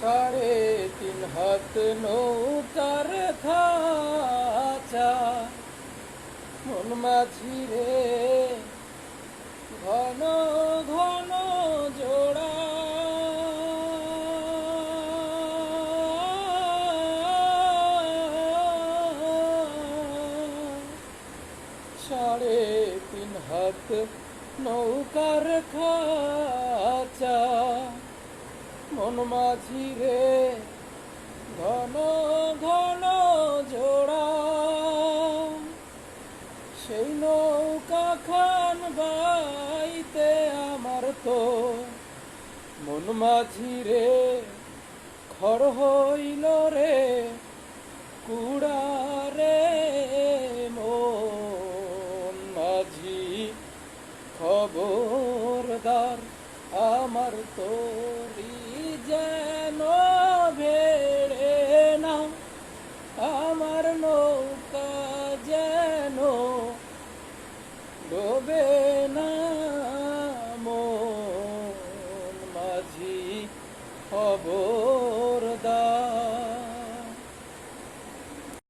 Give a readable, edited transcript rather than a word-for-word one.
3.5 হাত নৌকার খাঁচা মন মাঝি রে ঘন ঘন জোড়া সাড়ে 3 হাত নৌকার খাঁচা মন মাঝি রে ঘন ঘন জোড়া সেই নৌকা খান বাইতে আমার তো মন মাঝি রে খর হইল রে কুড়া রে মন মাঝি খবরদার আমার তোরি যেন ভেড়ে না আমার নৌকা যেন ডোবে না মন মাঝি খবরদার।